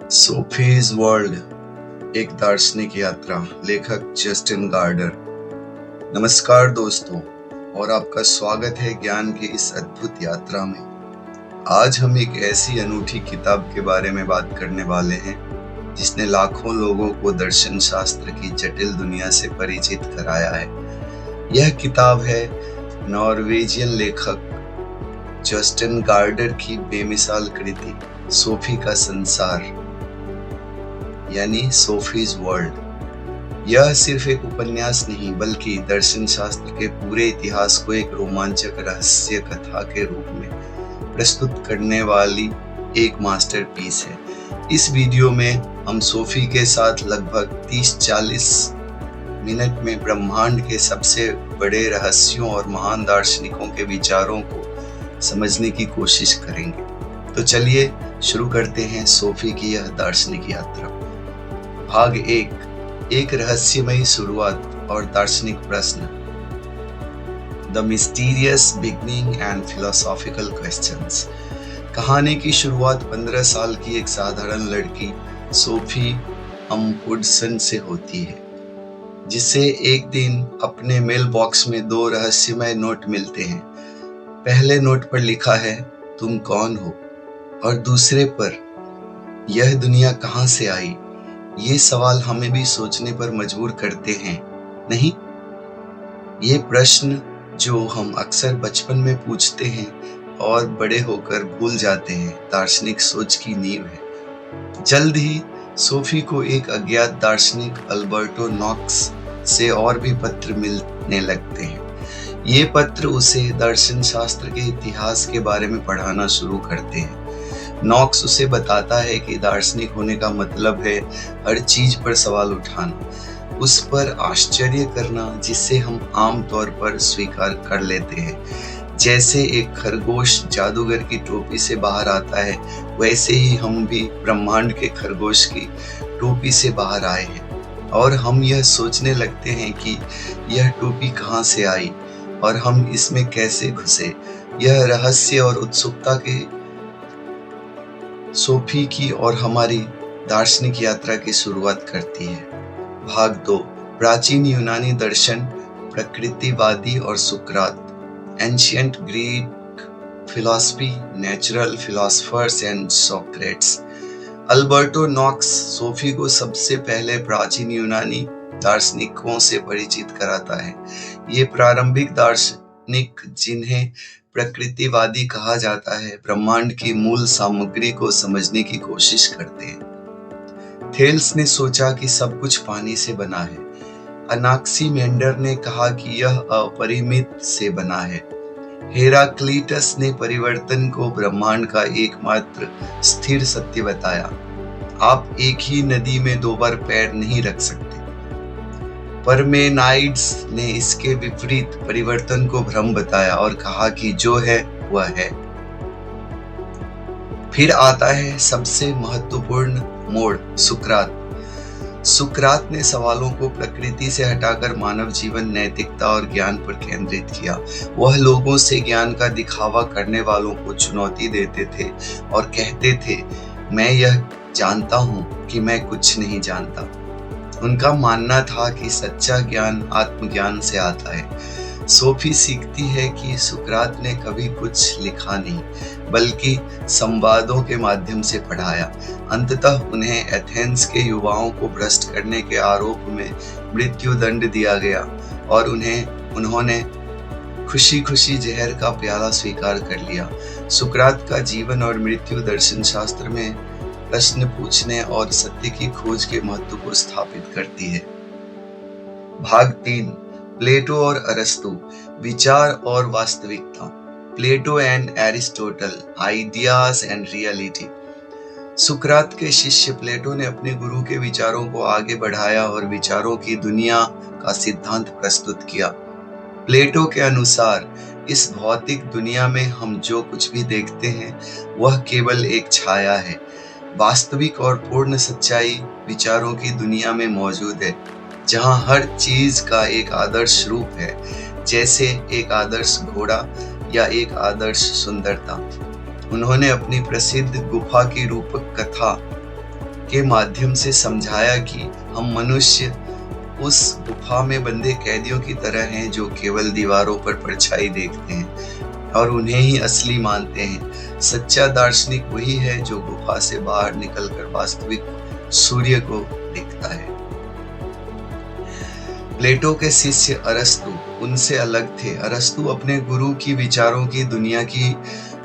Sophie's world, एक दार्शनिक यात्रा। लेखक जस्टिन गार्डर। नमस्कार दोस्तों, और आपका स्वागत है ज्ञान की इस अद्भुत यात्रा में। आज हम एक ऐसी अनूठी किताब के बारे में बात करने वाले हैं जिसने लाखों लोगों को दर्शन शास्त्र की जटिल दुनिया से परिचित कराया है। यह किताब है नॉर्वेजियन लेखक जस्टिन गार्डर की बेमिसाल कृति सोफी का संसार, यानी सोफीज वर्ल्ड। यह सिर्फ एक उपन्यास नहीं बल्कि दर्शन शास्त्र के पूरे इतिहास को एक रोमांचक रहस्य कथा के रूप में प्रस्तुत करने वाली एक मास्टरपीस है। इस वीडियो में हम सोफी के साथ लगभग 30-40 मिनट में ब्रह्मांड के सबसे बड़े रहस्यों और महान दार्शनिकों के विचारों को समझने की कोशिश करेंगे। तो चलिए शुरू करते हैं सोफी की यह दार्शनिक यात्रा। भाग 1, एक रहस्यमयी शुरुआत और दार्शनिक प्रश्न। The mysterious beginning and philosophical questions. कहानी की शुरुआत 15 साल की एक साधारण लड़की सोफी अम्पुडसन से होती है, जिसे एक दिन अपने मेल बॉक्स में 2 रहस्यमय नोट मिलते हैं। पहले नोट पर लिखा है, तुम कौन हो, और दूसरे पर, यह दुनिया कहाँ से आई। ये सवाल हमें भी सोचने पर मजबूर करते हैं, नहीं? ये प्रश्न जो हम अक्सर बचपन में पूछते हैं और बड़े होकर भूल जाते हैं, दार्शनिक सोच की नींव है। जल्द ही सोफी को एक अज्ञात दार्शनिक अल्बर्टो नॉक्स से और भी पत्र मिलने लगते हैं। ये पत्र उसे दर्शन शास्त्र के इतिहास के बारे में पढ़ाना शुरू करते हैं। नॉक्स उसे बताता है कि दार्शनिक होने का मतलब है हर चीज पर सवाल उठाना, उस पर आश्चर्य करना जिसे हम आम तौर पर स्वीकार कर लेते हैं। जैसे एक खरगोश जादूगर की टोपी से बाहर आता है, वैसे ही हम भी ब्रह्मांड के खरगोश की टोपी से बाहर आए हैं, और हम यह सोचने लगते हैं कि यह टोपी कहाँ से आई और हम इसमें कैसे घुसे। यह रहस्य और उत्सुकता के सोफी की और हमारी दार्शनिक यात्रा की शुरुआत करती है। भाग 2, प्राचीन यूनानी दर्शन, प्रकृतिवादी और सुकरात। Ancient Greek philosophy, natural philosophers and Socrates. Alberto Knox Sophie को सबसे पहले प्राचीन यूनानी दार्शनिकों से परिचित कराता है। ये प्रारंभिक दार्शनिक, जिन्हें प्रकृतिवादी कहा जाता है, ब्रह्मांड की मूल सामग्री को समझने की कोशिश करते हैं। थेल्स ने सोचा कि सब कुछ पानी से बना है। अनाक्सीमेंडर ने कहा कि यह अपरिमित से बना है। हेराक्लीटस ने परिवर्तन को ब्रह्मांड का एकमात्र स्थिर सत्य बताया। आप एक ही नदी में 2 बार पैर नहीं रख सकते। परमेनाइड्स ने इसके विपरीत परिवर्तन को भ्रम बताया और कहा कि जो है वह है। फिर आता है सबसे महत्वपूर्ण मोड़, सुकरात। सुकरात ने सवालों को प्रकृति से हटाकर मानव जीवन, नैतिकता और ज्ञान पर केंद्रित किया। वह लोगों से ज्ञान का दिखावा करने वालों को चुनौती देते थे और कहते थे, मैं यह जानता हूँ कि मैं कुछ नहीं जानता। उनका मानना था कि सच्चा ज्ञान आत्मज्ञान से आता है। सोफी सीखती है कि सुकरात ने कभी कुछ लिखा नहीं, बल्कि संवादों के माध्यम से पढ़ाया। अंततः उन्हें एथेंस के युवाओं को भ्रष्ट करने के आरोप में मृत्यु दंड दिया गया और उन्होंने खुशी खुशी जहर का प्याला स्वीकार कर लिया। सुकरात का जीवन और मृत्यु दर्शन शास्त्र में प्रश्न पूछने और सत्य की खोज के महत्व को स्थापित करती है। भाग 3, प्लेटो और अरस्तु, विचार और वास्तविकता। Plato and Aristotle, ideas and reality. सुकरात के शिष्य प्लेटो ने अपने गुरु के विचारों को आगे बढ़ाया और विचारों की दुनिया का सिद्धांत प्रस्तुत किया। प्लेटो के अनुसार इस भौतिक दुनिया में हम जो कुछ भी देखते हैं वह केवल एक छाया है। वास्तविक और पूर्ण सच्चाई विचारों की दुनिया में मौजूद है, जहां हर चीज का एक आदर्श रूप है, जैसे एक आदर्श घोड़ा या एक आदर्श सुंदरता। उन्होंने अपनी प्रसिद्ध गुफा की रूपक कथा के माध्यम से समझाया कि हम मनुष्य उस गुफा में बंधे कैदियों की तरह हैं जो केवल दीवारों पर परछाई देखते हैं और उन्हें ही असली मानते हैं। सच्चा दार्शनिक वही है जो गुफा से बाहर निकलकर वास्तविक सूर्य को देखता है। प्लेटो के शिष्य अरस्तु उनसे अलग थे। अरस्तु अपने गुरु की विचारों की दुनिया की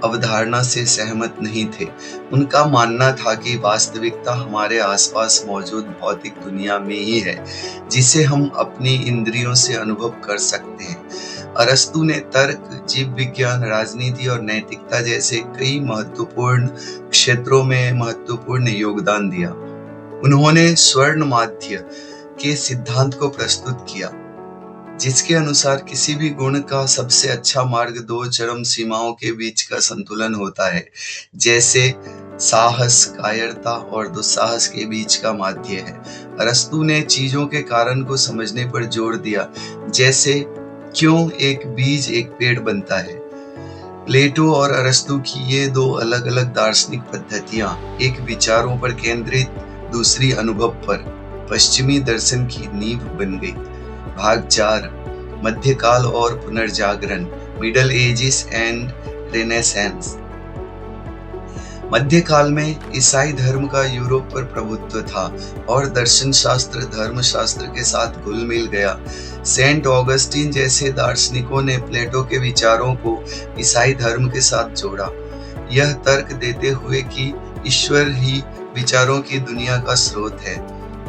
अवधारणा से सहमत नहीं थे। उनका मानना था कि वास्तविकता हमारे आसपास मौजूद भौतिक दुनिया में ही है, जिसे हम अपनी इंद्रियों से अनुभव कर सकते हैं। अरस्तु ने तर्क, जीव विज्ञान, राजनीति और नैतिकता जैसे कई महत्वपूर्ण क्षेत्रों में महत्वपूर्ण योगदान दिया। उन्होंने स्वर्ण माध्य के सिद्धांत को प्रस्तुत किया, जिसके अनुसार किसी भी गुण का सबसे अच्छा मार्ग दो चरम सीमाओं के बीच का संतुलन होता है, जैसे साहस, कायरता और दुस्साहस के बीच का माध्य है। अरस्तु ने चीजों के कारण को समझने पर जोर दिया, जैसे क्यों एक बीज एक पेड़ बनता है। प्लेटो और अरस्तु की ये दो अलग अलग दार्शनिक पद्धतियां, एक विचारों पर केंद्रित, दूसरी अनुभव पर, पश्चिमी दर्शन की नींव बन गई। भाग 4, मध्यकाल और पुनर्जागरण, मिडल एजिस एंड रेनेसेंस। मध्यकाल में ईसाई धर्म का यूरोप पर प्रभुत्व था और दर्शन शास्त्र धर्म शास्त्र के साथ घुल मिल गया। सेंट ऑगस्टीन जैसे दार्शनिकों ने प्लेटो के विचारों को ईसाई धर्म के साथ जोड़ा, यह तर्क देते हुए कि ईश्वर ही विचारों की दुनिया का स्रोत है।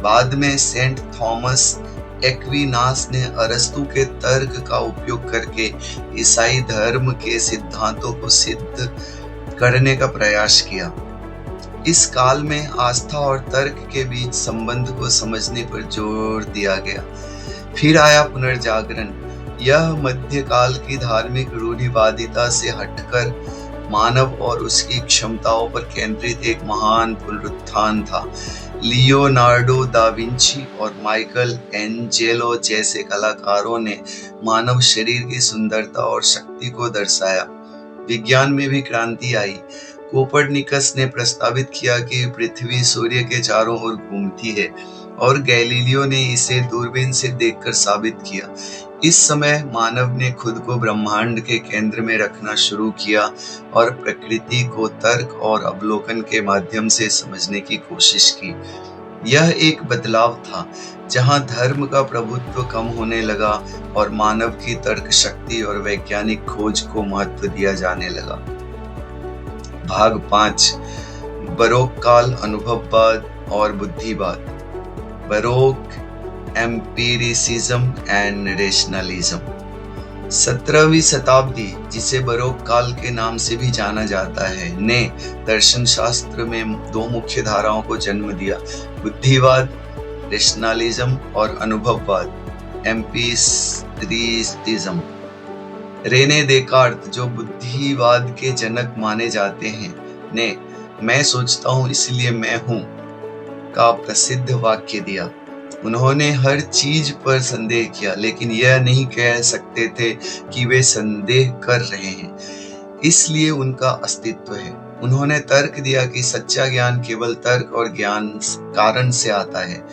बाद में सेंट थॉमस एक्विनास ने अरस्तु के तर्क का उपयोग करके ईसाई धर्म के सिद्धांतों को सिद्ध करने का प्रयास किया। इस काल में आस्था और तर्क के बीच संबंध को समझने पर जोर दिया गया। फिर आया पुनर्जागरण। यह मध्यकाल की धार्मिक रूढ़िवादिता से हटकर मानव और उसकी क्षमताओं पर केंद्रित एक महान पुनरुत्थान था। लियोनार्डो दा विंची और माइकल एंजेलो जैसे कलाकारों ने मानव शरीर की सुंदरता और शक्ति को दर्शाया। विज्ञान में भी क्रांति आई। कोपरनिकस ने प्रस्तावित किया कि पृथ्वी सूर्य के चारों ओर घूमती है और गैलीलियो ने इसे दूरबीन से देखकर साबित किया। इस समय मानव ने खुद को ब्रह्मांड के केंद्र में रखना शुरू किया और प्रकृति को तर्क और अवलोकन के माध्यम से समझने की कोशिश की। यह एक बदलाव था जहां धर्म का प्रभुत्व कम होने लगा और मानव की तर्क शक्ति और वैज्ञानिक खोज को महत्व दिया जाने लगा। भाग 5, बरोक काल, अनुभववाद और बुद्धिवाद। Baroque empiricism and rationalism. 17वीं शताब्दी, जिसे बरोक काल के नाम से भी जाना जाता है, ने दर्शन शास्त्र में दो मुख्य धाराओं को जन्म दिया, बुद्धिवाद रेशनलिज्म और अनुभववाद एम्पिरिसिज्म। रेने देकार्त, जो बुद्धिवाद के जनक माने जाते हैं, ने मैं सोचता हूँ इसलिए मैं हूँ का प्रसिद्ध वाक्य दिया। उन्होंने हर चीज पर संदेह किया, लेकिन यह नहीं कह सकते थे कि वे संदेह कर रहे हैं, इसलिए उनका अस्तित्व है। उन्होंने तर्क दिया कि सच्चा ज्ञान केवल तर्क और ज्ञान कारण से आता है,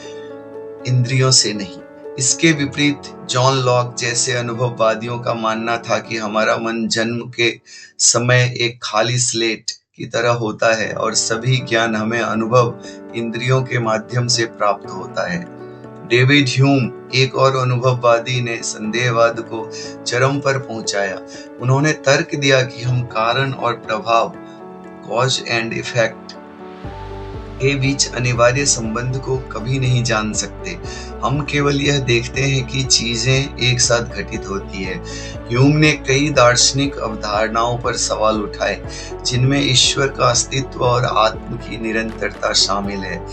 इंद्रियों से नहीं। इसके विपरीत जॉन लॉक जैसे अनुभववादियों का मानना था कि हमारा मन जन्म के समय एक खाली स्लेट की तरह होता है और सभी ज्ञान हमें अनुभव इंद्रियों के माध्यम से प्राप्त होता है। डेविड ह्यूम, एक और अनुभववादी, ने संदेहवाद को चरम पर पहुंचाया। उन्होंने तर्क दिया कि हम कारण और प्रभाव, कॉज एंड इफेक्ट, के बीच अनिवार्य संबंध को कभी नहीं जान सकते। हम केवल यह देखते हैं कि चीजें एक साथ घटित होती है। ह्यूम ने कई दार्शनिक अवधारणाओं पर सवाल उठाए, जिनमें ईश्वर का अस्तित्व और आत्म की निरंतरता शामिल है।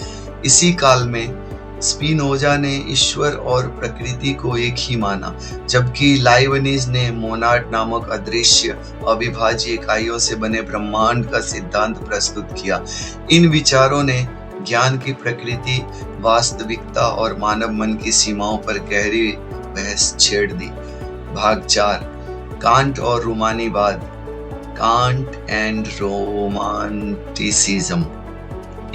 इसी काल में स्पिनोजा ने ईश्वर और प्रकृति को एक ही माना, जबकि लाइबनिज ने मोनाड नामक अदृश्य अविभाज्य इकाइयों से बने ब्रह्मांड का सिद्धांत प्रस्तुत किया। इन विचारों ने ज्ञान की प्रकृति, वास्तविकता और मानव मन की सीमाओं पर गहरी बहस छेड़ दी। भाग 4, कांट और रोमानीवाद, Kant and romanticism.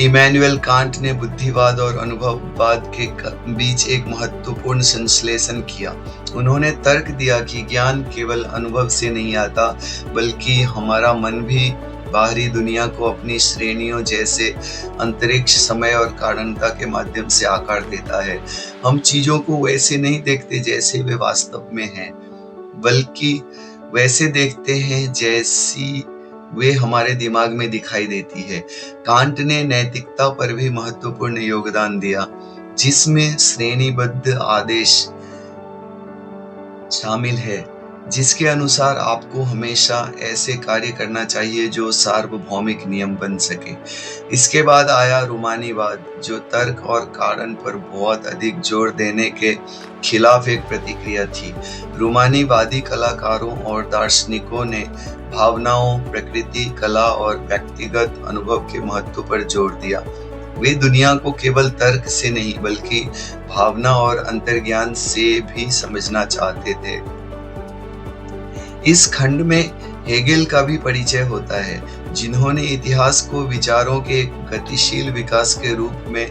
Immanuel Kant ने बुद्धिवाद और अनुभववाद के बीच एक महत्वपूर्ण संश्लेषण किया। उन्होंने तर्क दिया कि ज्ञान केवल अनुभव से नहीं आता, बल्कि हमारा मन भी बाहरी दुनिया को अपनी श्रेणियों जैसे अंतरिक्ष, समय और कारणता के माध्यम से आकार देता है। हम चीजों को वैसे नहीं देखते जैसे वे वास्तव में हैं, बल्कि वैसे देखते हैं जैसी वे हमारे दिमाग में दिखाई देती है। कांट ने नैतिकता पर भी महत्वपूर्ण योगदान दिया, जिसमें श्रेणीबद्ध आदेश शामिल है, जिसके अनुसार आपको हमेशा ऐसे कार्य करना चाहिए जो सार्वभौमिक नियम बन सके। इसके बाद आया रूमानीवाद, जो तर्क और कारण पर बहुत अधिक जोर देने के खिलाफ एक प्रतिक्रिया थी। रूमानीवादी कलाकारों और दार्शनिकों ने भावनाओं, प्रकृति, कला और व्यक्तिगत अनुभव के महत्व पर जोर दिया। वे दुनिया को केवल तर्क से नहीं, बल्कि भावना और अंतर्ज्ञान से भी समझना चाहते थे। इस खंड में हेगेल का भी परिचय होता है, जिन्होंने इतिहास को विचारों के गतिशील विकास के रूप में,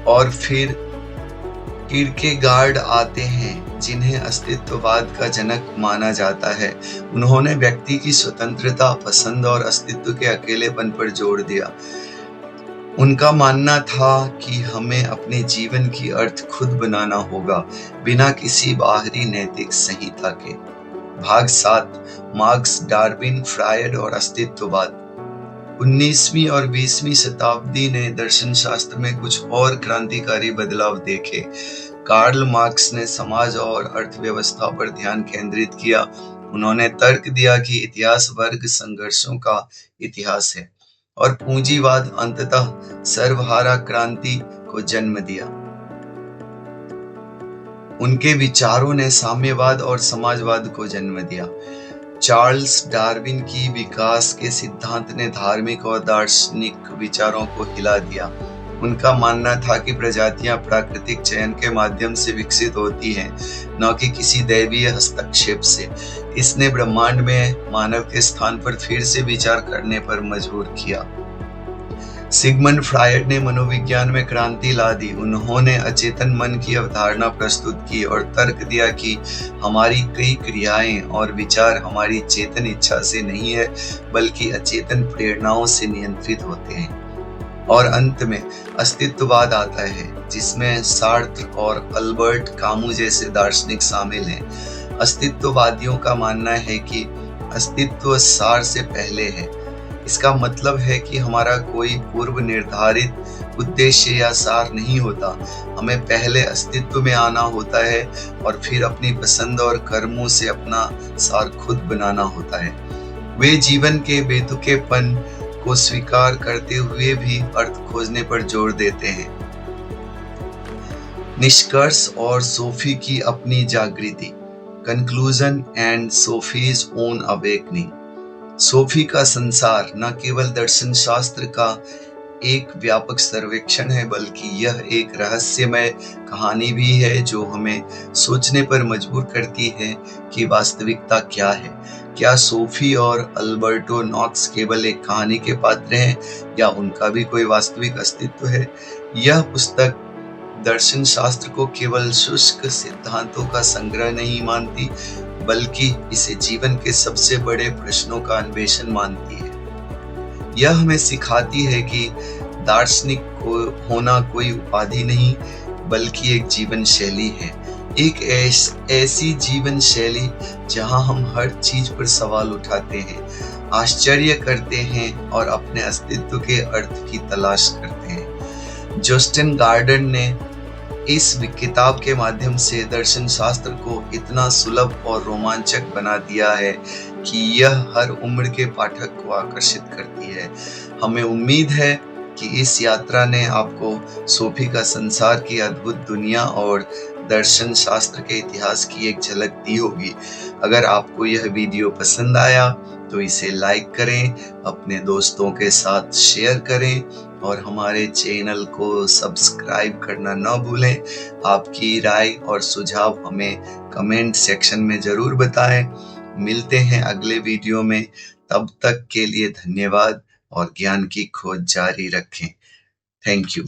और फिर किरकेगार्ड आते हैं, जिन्हें अस्तित्ववाद का जनक माना जाता है। उन्होंने व्यक्ति की स्वतंत्रता, पसंद और अस्तित्व के अकेलेपन पर जोर दिया। उनका मानना था कि हमें अपने जीवन की अर्थ खुद बनाना होगा, बिना किसी बाहरी नैतिक संहिता के। भाग 7, मार्क्स, डार्विन, फ्रायड और अस्तित्ववाद। 19वीं और 20वीं शताब्दी ने दर्शन शास्त्र में कुछ और क्रांतिकारी बदलाव देखे। कार्ल मार्क्स ने समाज और अर्थव्यवस्था पर ध्यान केंद्रित किया। उन्होंने तर्क दिया कि इतिहास वर्ग संघर्षों का इतिहास है, और पूंजीवाद अंततः सर्वहारा क्रांति को जन्म दिया। उनके विचारों ने साम्यवाद और समाजवाद को जन्म दिया। चार्ल्स डार्विन की विकास के सिद्धांत ने धार्मिक और दार्शनिक विचारों को हिला दिया। उनका मानना था कि प्रजातियां प्राकृतिक चयन के माध्यम से विकसित होती हैं, न कि किसी दैवीय हस्तक्षेप से। इसने ब्रह्मांड में मानव के स्थान पर फिर से विचार करने पर मजबूर किया। सिगमंड फ्रायड ने मनोविज्ञान में क्रांति ला दी। उन्होंने अचेतन मन की अवधारणा प्रस्तुत की और तर्क दिया कि हमारी कई क्रियाएं और विचार हमारी चेतन इच्छा से नहीं है, बल्कि अचेतन प्रेरणाओं से नियंत्रित होते हैं। और अंत में अस्तित्ववाद आता है, जिसमें सार्त्र और अल्बर्ट कामू जैसे दार्शनिक शामिल हैं। अस्तित्ववादियों का मानना है कि अस्तित्व सार से पहले है। इसका मतलब है कि हमारा कोई पूर्व निर्धारित उद्देश्य या सार नहीं होता। हमें पहले अस्तित्व में आना होता है और फिर अपनी पसंद और कर्मों से अपना सार खुद बनाना होता है। वे जीवन के बेतुकेपन को स्वीकार करते हुए भी अर्थ खोजने पर जोर देते हैं। निष्कर्ष और सोफी की अपनी जागृति। Conclusion and Sophie's own awakening. Sophie का संसार न केवल दर्शन शास्त्र का एक व्यापक सर्वेक्षण है, बल्कि यह एक रहस्यमय कहानी भी है, जो हमें सोचने पर मजबूर करती है कि वास्तविकता क्या है। क्या सोफी और अल्बर्टो नॉक्स केवल एक कहानी के पात्र हैं, या उनका भी कोई वास्तविक अस्तित्व है? यह पुस्तक दर्शन शास्त्र को केवल शुष्क सिद्धांतों का संग्रह नहीं मानती, बल्कि इसे जीवन के सबसे बड़े प्रश्नों का अन्वेषण मानती है। यह हमें सिखाती है कि दार्शनिक को होना कोई उपाधि नहीं, बल्कि एक जीवन शैली है। एक ऐसी जीवन शैली जहां हम हर चीज पर सवाल उठाते हैं, आश्चर्य करते हैं और अपने अस्तित्व के अर्थ की तलाश करते हैं। जस्टिन गार्डन ने इस किताब के माध्यम से दर्शन शास्त्र को इतना सुलभ और रोमांचक बना दिया है कि यह हर उम्र के पाठक को आकर्षित करती है। हमें उम्मीद है कि इस यात्रा ने आपको सोफी का संसार की अद्भुत दुनिया और दर्शन शास्त्र के इतिहास की एक झलक दी होगी। अगर आपको यह वीडियो पसंद आया तो इसे लाइक करें, अपने दोस्तों के साथ शेयर करें और हमारे चैनल को सब्सक्राइब करना न भूलें। आपकी राय और सुझाव हमें कमेंट सेक्शन में जरूर बताएं। मिलते हैं अगले वीडियो में, तब तक के लिए धन्यवाद और ज्ञान की खोज जारी रखें। Thank you.